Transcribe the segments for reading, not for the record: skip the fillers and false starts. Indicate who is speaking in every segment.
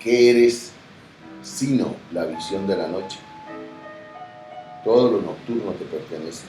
Speaker 1: ¿Qué eres sino la visión de la noche? Todo lo nocturno te pertenece.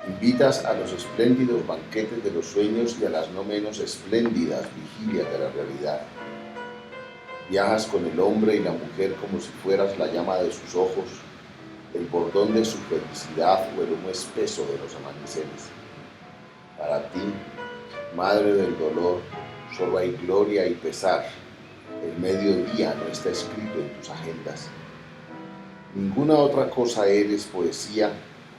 Speaker 1: Invitas a los espléndidos banquetes de los sueños y a las no menos espléndidas vigilias de la realidad. Viajas con el hombre y la mujer como si fueras la llama de sus ojos, el bordón de su felicidad o el humo espeso de los amaneceres. Para ti, madre del dolor, solo hay gloria y pesar. El mediodía no está escrito en tus agendas. Ninguna otra cosa eres, poesía,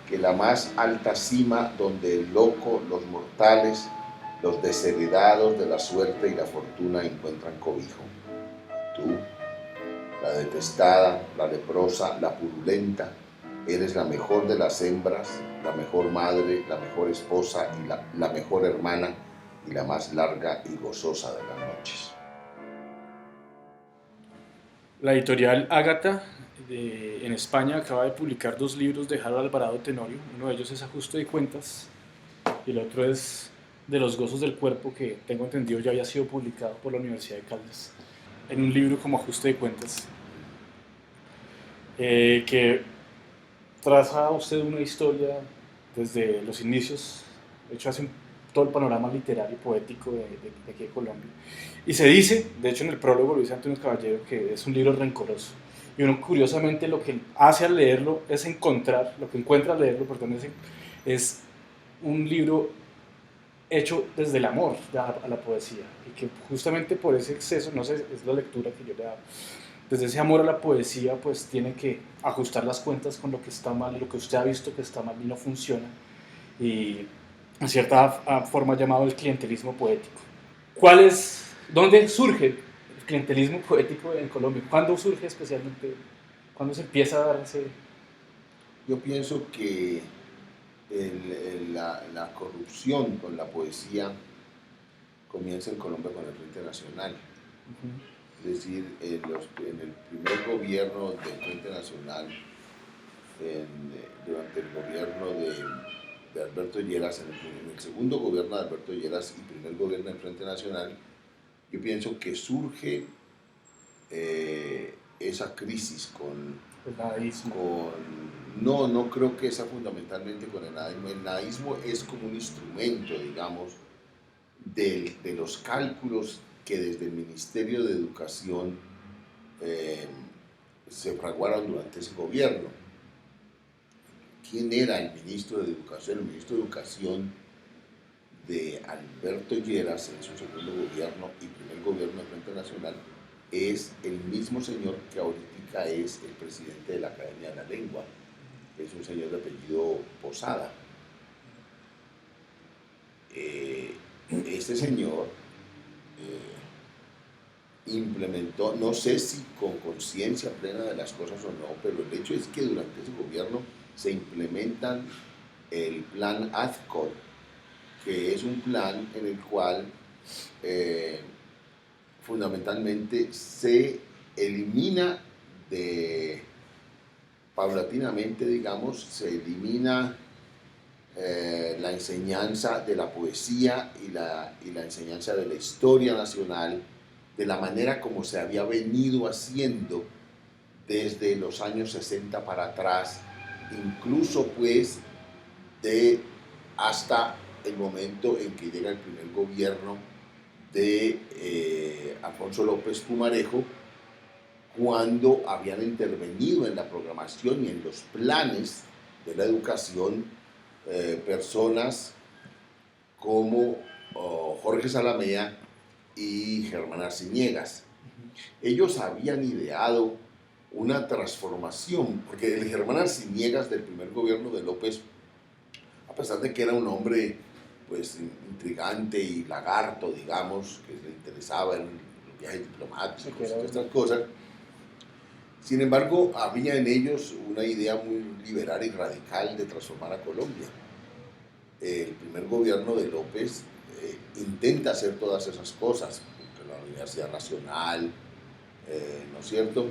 Speaker 1: que la más alta cima donde el loco, los mortales, los desheredados de la suerte y la fortuna encuentran cobijo. Tú, la detestada, la leprosa, la purulenta, eres la mejor de las hembras, la mejor madre, la mejor esposa y la mejor hermana y la más larga y gozosa de las noches.
Speaker 2: La editorial Ágata en España acaba de publicar 2 libros de Harold Alvarado Tenorio. Uno de ellos es Ajuste de Cuentas y el otro es De los Gozos del Cuerpo, que tengo entendido ya había sido publicado por la Universidad de Caldas en un libro como Ajuste de Cuentas, que traza a usted una historia desde los inicios. De hecho hace todo el panorama literario y poético de aquí de Colombia. Y se dice, de hecho en el prólogo lo dice Antonio Caballero, que es un libro rencoroso. Y uno curiosamente lo que hace al leerlo es encontrar, lo que encuentra al leerlo, perdón, es un libro hecho desde el amor a la poesía. Y que justamente por ese exceso, no sé, es la lectura que yo le hago, desde ese amor a la poesía, pues tiene que ajustar las cuentas con lo que está mal, lo que usted ha visto que está mal y no funciona. Y en cierta forma llamado el clientelismo poético. ¿Dónde surge el clientelismo poético en Colombia? ¿Cuándo surge especialmente? ¿Cuándo se empieza a dar ese...?
Speaker 1: Yo pienso que la corrupción con la poesía comienza en Colombia con el Frente Nacional. Es decir, en el primer gobierno del Frente Nacional, durante el gobierno de Alberto Lleras, en el segundo gobierno de Alberto Lleras y primer gobierno del Frente Nacional, yo pienso que surge esa crisis
Speaker 2: El nadaísmo.
Speaker 1: no creo que sea fundamentalmente con el nadaísmo. El nadaísmo es como un instrumento, digamos, de los cálculos que desde el Ministerio de Educación se fraguaron durante ese gobierno. ¿Quién era el ministro de Educación? El ministro de Educación de Alberto Lleras en su segundo gobierno y primer gobierno del Frente Nacional es el mismo señor que ahorita es el presidente de la Academia de la Lengua, que es un señor de apellido Posada. Este señor implementó, no sé si con conciencia plena de las cosas o no, pero el hecho es que durante ese gobierno se implementan el plan ADCOL, que es un plan en el cual fundamentalmente se elimina paulatinamente, digamos, se elimina la enseñanza de la poesía y la enseñanza de la historia nacional de la manera como se había venido haciendo desde los años 60 para atrás, incluso pues hasta el momento en que llega el primer gobierno de Alfonso López Pumarejo, cuando habían intervenido en la programación y en los planes de la educación personas como Jorge Salamea y Germán Arciniegas. Ellos habían ideado una transformación, porque el Germán Arciniegas del primer gobierno de López, a pesar de que era un hombre pues intrigante y lagarto, digamos, que le interesaba en los viajes diplomáticos y todas estas cosas, sin embargo, había en ellos una idea muy liberal y radical de transformar a Colombia. El primer gobierno de López intenta hacer todas esas cosas, la Universidad Nacional, ¿no es cierto?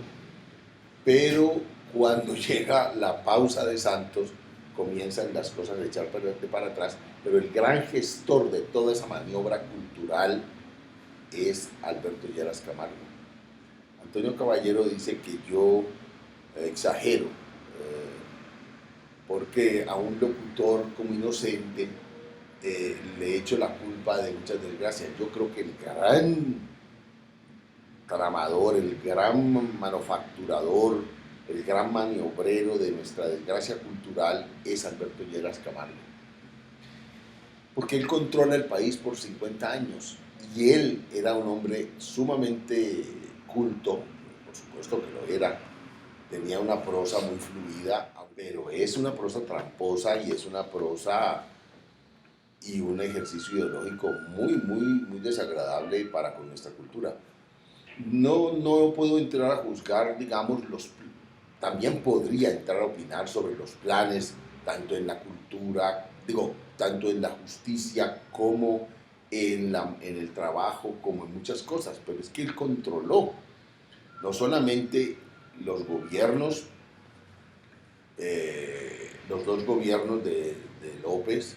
Speaker 1: Pero cuando llega la pausa de Santos, comienzan las cosas a echar para atrás, pero el gran gestor de toda esa maniobra cultural es Alberto Lleras Camargo. Antonio Caballero dice que yo exagero, porque a un locutor como inocente le echo la culpa de muchas desgracias. Yo creo que el gran tramador, el gran manufacturador, el gran maniobrero de nuestra desgracia cultural es Alberto Lleras Camargo. Porque él controla el país por 50 años y él era un hombre sumamente culto, por supuesto que lo era, tenía una prosa muy fluida, pero es una prosa tramposa y es una prosa y un ejercicio ideológico muy desagradable para con nuestra cultura. No puedo entrar a juzgar, digamos, también podría entrar a opinar sobre los planes, tanto en la cultura, tanto en la justicia como en el trabajo, como en muchas cosas, pero es que él controló no solamente los gobiernos, los dos gobiernos de López,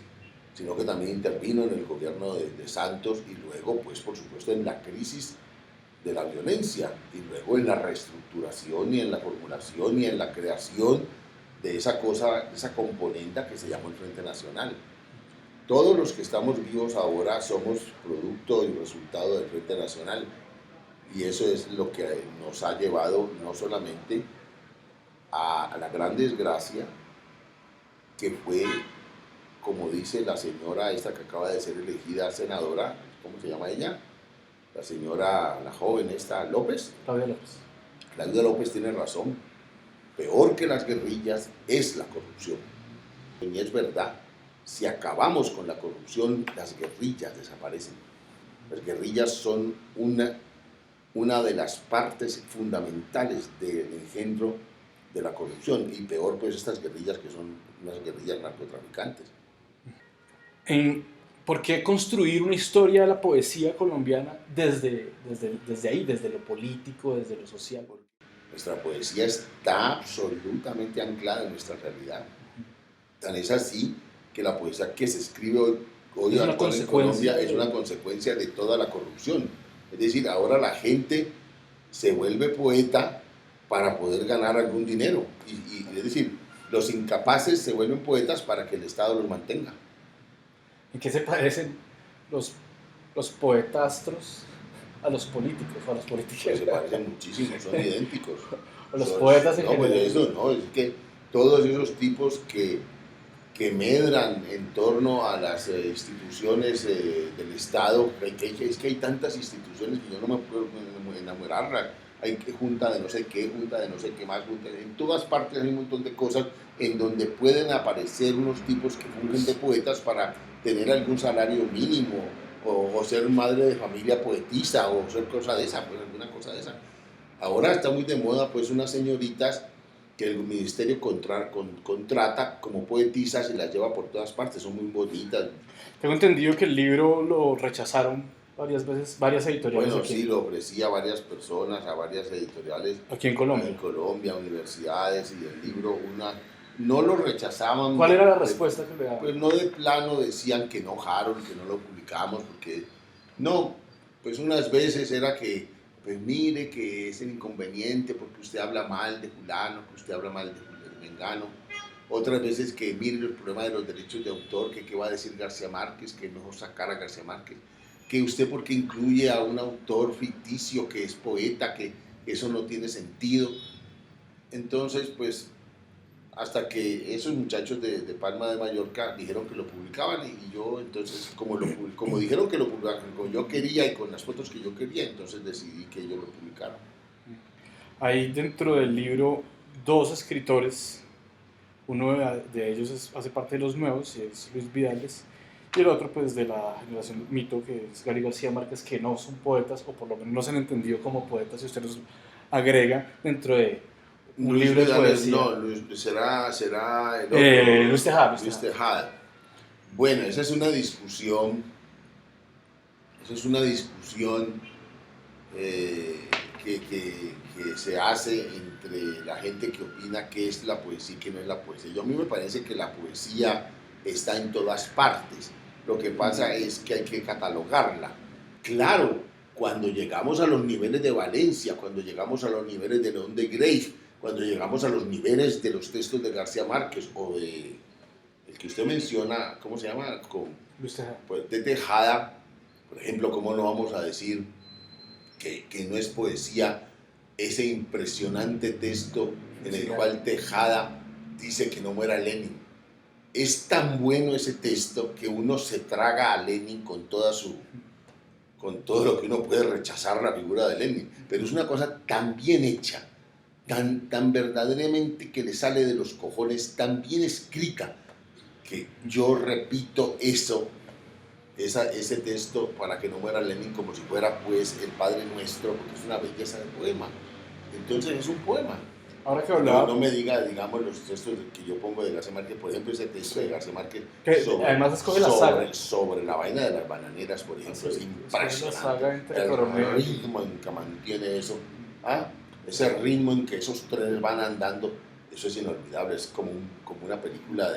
Speaker 1: sino que también intervino en el gobierno de Santos y luego, pues por supuesto, en la crisis de la violencia y luego en la reestructuración y en la formulación y en la creación de esa cosa, esa componente que se llamó el Frente Nacional. Todos los que estamos vivos ahora somos producto y resultado del Frente Nacional y eso es lo que nos ha llevado no solamente a la gran desgracia que fue, como dice la señora esta que acaba de ser elegida senadora, ¿cómo se llama ella? La señora, la joven esta, López.
Speaker 2: Claudia López.
Speaker 1: Claudia López tiene razón. Peor que las guerrillas es la corrupción. Y es verdad, si acabamos con la corrupción, las guerrillas desaparecen. Las guerrillas son una de las partes fundamentales del engendro de la corrupción. Y peor pues estas guerrillas que son unas guerrillas narcotraficantes.
Speaker 2: ¿Por qué construir una historia de la poesía colombiana desde ahí, desde lo político, desde lo social?
Speaker 1: Nuestra poesía está absolutamente anclada en nuestra realidad. Tan es así que la poesía que se escribe hoy en Colombia es una consecuencia de toda la corrupción. Es decir, ahora la gente se vuelve poeta para poder ganar algún dinero. Es decir, los incapaces se vuelven poetas para que el Estado los mantenga.
Speaker 2: ¿En qué se parecen los poetastros a los políticos o a los políticos?
Speaker 1: Pues se parecen muchísimo, son idénticos.
Speaker 2: O los poetas en general.
Speaker 1: Pues eso no, es que todos esos tipos que medran en torno a las instituciones del Estado, es que hay tantas instituciones que yo no me puedo enamorar. Hay junta de no sé qué, junta de no sé qué más, en todas partes hay un montón de cosas en donde pueden aparecer unos tipos que fungen de poetas para tener algún salario mínimo o ser madre de familia poetisa o ser cosa de esa, pues alguna cosa de esa. Ahora está muy de moda pues unas señoritas que el ministerio contrata como poetisas y las lleva por todas partes, son muy bonitas.
Speaker 2: Tengo entendido que el libro lo rechazaron varias veces, varias editoriales.
Speaker 1: Bueno, sí, lo ofrecí a varias personas, a varias editoriales.
Speaker 2: Aquí en Colombia.
Speaker 1: En Colombia, universidades, y el libro, no lo rechazaban.
Speaker 2: ¿Cuál era la respuesta que le daban?
Speaker 1: Pues no de plano decían que no, Harold, que no lo publicamos, porque no, pues unas veces era que, pues mire que es el inconveniente porque usted habla mal de fulano, que usted habla mal de mengano. Otras veces que mire el problema de los derechos de autor, que qué va a decir García Márquez, que es mejor sacar a García Márquez, que usted porque incluye a un autor ficticio que es poeta, que eso no tiene sentido. Entonces, pues, hasta que esos muchachos de Palma de Mallorca dijeron que lo publicaban y yo, entonces, como dijeron que lo publicaban, como yo quería y con las fotos que yo quería, entonces decidí que ellos lo publicaran.
Speaker 2: Hay dentro del libro dos escritores, uno de ellos hace parte de los nuevos, es Luis Vidales, y el otro pues de la generación mito, que es Gabriel García Márquez, que no son poetas, o por lo menos no se han entendido como poetas, y usted los agrega dentro de un libro de poesía.
Speaker 1: No, será el otro,
Speaker 2: Luis
Speaker 1: Tejada. Bueno, esa es una discusión que se hace entre la gente que opina qué es la poesía y qué no es la poesía. A mí me parece que la poesía está en todas partes. Lo que pasa es que hay que catalogarla. Claro, cuando llegamos a los niveles de Valencia, cuando llegamos a los niveles de León de Greiff, cuando llegamos a los niveles de los textos de García Márquez o de el que usted menciona, ¿cómo se llama? Pues, de Tejada, por ejemplo, ¿cómo no vamos a decir que no es poesía ese impresionante texto en el cual Tejada dice que no muera Lenin? Es tan bueno ese texto que uno se traga a Lenin con todo lo que uno puede rechazar la figura de Lenin, pero es una cosa tan bien hecha, tan verdaderamente que le sale de los cojones, tan bien escrita, que yo repito ese texto para que no muera Lenin como si fuera pues el Padre Nuestro, porque es una belleza de poema. Entonces es un poema.
Speaker 2: Ahora que hablaba...
Speaker 1: No me diga, digamos, los textos que yo pongo de García Márquez, por ejemplo, ese texto de García Márquez
Speaker 2: además escoge la saga.
Speaker 1: Sobre la vaina de las bananeras, por ejemplo, es impresionante.
Speaker 2: El
Speaker 1: ritmo en que mantiene eso, ese ritmo en que esos trenes van andando, eso es inolvidable, es como una película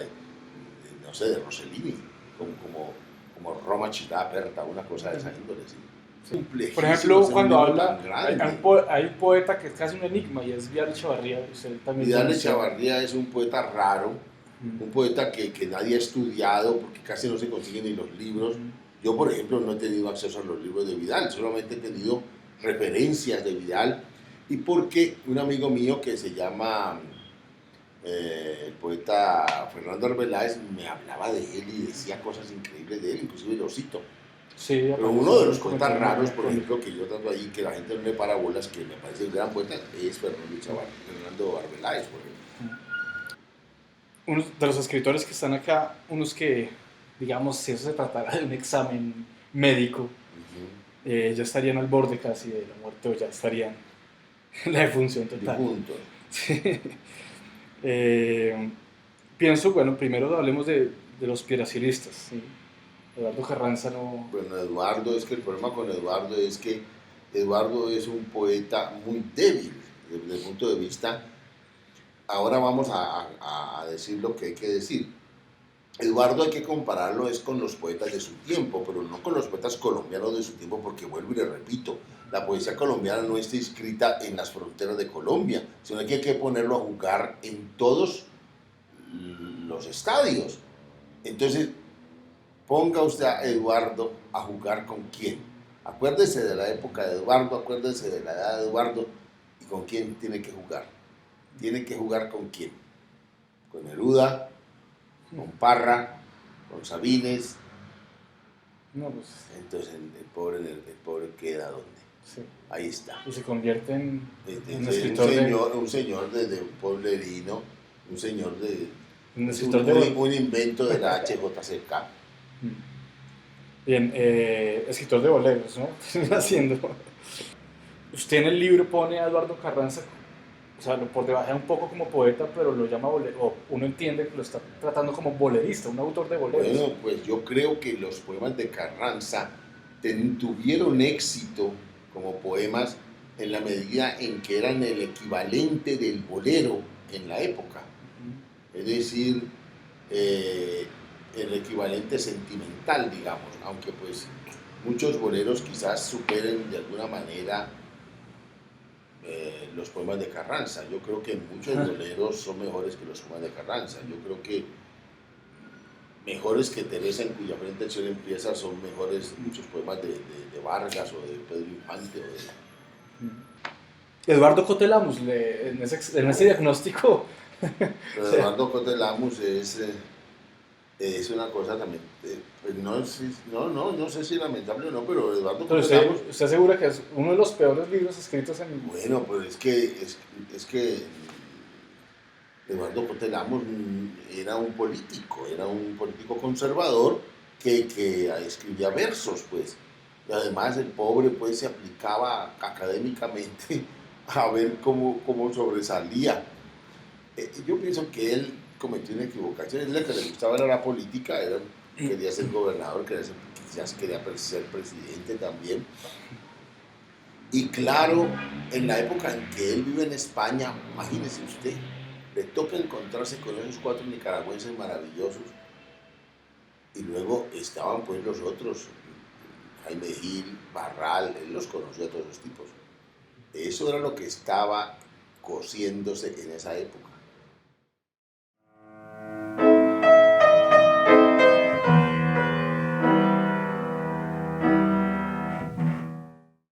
Speaker 1: no sé, de Rossellini, como Roma città aperta, una cosa de esa índole, ¿sí?
Speaker 2: Por ejemplo, cuando habla, hay un poeta que es casi un enigma y es Vidal Echevarría.
Speaker 1: Vidal Echevarría es un poeta raro, un poeta que nadie ha estudiado porque casi no se consiguen ni los libros. Yo, por ejemplo, no he tenido acceso a los libros de Vidal, solamente he tenido referencias de Vidal, y porque un amigo mío que se llama el poeta Fernando Arbeláez me hablaba de él y decía cosas increíbles de él, inclusive lo cito.
Speaker 2: Sí,
Speaker 1: pero uno de los poetas raros, por ejemplo, que yo trato ahí, que la gente no le para bolas, que me parece un gran poeta, es Fernando Arbeláez, por ejemplo.
Speaker 2: Uno de los escritores que están acá, unos que, digamos, si eso se tratara de un examen médico, ya estarían al borde casi de la muerte o ya estarían en la defunción total. Sí. Pienso, bueno, primero hablemos de los pieracilistas, ¿sí? Eduardo Carranza no...
Speaker 1: Bueno, Eduardo, es que el problema con Eduardo es que Eduardo es un poeta muy débil desde el punto de vista... Ahora vamos a decir lo que hay que decir. Eduardo hay que compararlo es con los poetas de su tiempo, pero no con los poetas colombianos de su tiempo, porque vuelvo y le repito, la poesía colombiana no está inscrita en las fronteras de Colombia, sino que hay que ponerlo a jugar en todos los estadios. Entonces, ponga usted a Eduardo a jugar con quién. Acuérdese de la época de Eduardo, acuérdese de la edad de Eduardo, y con quién tiene que jugar. Tiene que jugar con quién. Con Neruda, con Parra, con Sabines.
Speaker 2: No, pues...
Speaker 1: Entonces el pobre queda donde.
Speaker 2: Sí.
Speaker 1: Ahí está.
Speaker 2: Y se convierte en
Speaker 1: un escritor un señor de un pueblerino, un señor de... Un invento de la HJCK.
Speaker 2: Bien, escritor de boleros, ¿no? Haciendo. Usted en el libro pone a Eduardo Carranza, o sea, lo por debajo un poco como poeta, pero lo llama bolero, o uno entiende que lo está tratando como bolerista, un autor de boleros.
Speaker 1: Bueno, pues yo creo que los poemas de Carranza tuvieron éxito como poemas en la medida en que eran el equivalente del bolero en la época. Es decir, el equivalente sentimental, digamos, aunque pues muchos boleros quizás superen de alguna manera los poemas de Carranza. Yo creo que muchos boleros son mejores que los poemas de Carranza. Yo creo que mejores que Teresa, en cuya frente el sol empieza, son mejores muchos poemas de Vargas o de Pedro Infante.
Speaker 2: Eduardo Cote Lamus, en ese diagnóstico...
Speaker 1: Pero Eduardo Cote Lamus es una cosa también, pues no sé si lamentable o no, pero Eduardo Cote Lamus...
Speaker 2: ¿Usted asegura que es uno de los peores libros escritos en...
Speaker 1: Bueno, pues es que Eduardo Cote Lamus era un político conservador que escribía versos, pues. Y además el pobre pues se aplicaba académicamente a ver cómo sobresalía. Yo pienso que él cometió una equivocación. Él, lo que le gustaba era la política, quería ser gobernador, quizás quería ser presidente también. Y claro, en la época en que él vive en España, imagínese usted, le toca encontrarse con esos 4 nicaragüenses maravillosos, y luego estaban pues los otros, Jaime Gil, Barral, él los conoció a todos los tipos. Eso era lo que estaba cociéndose en esa época.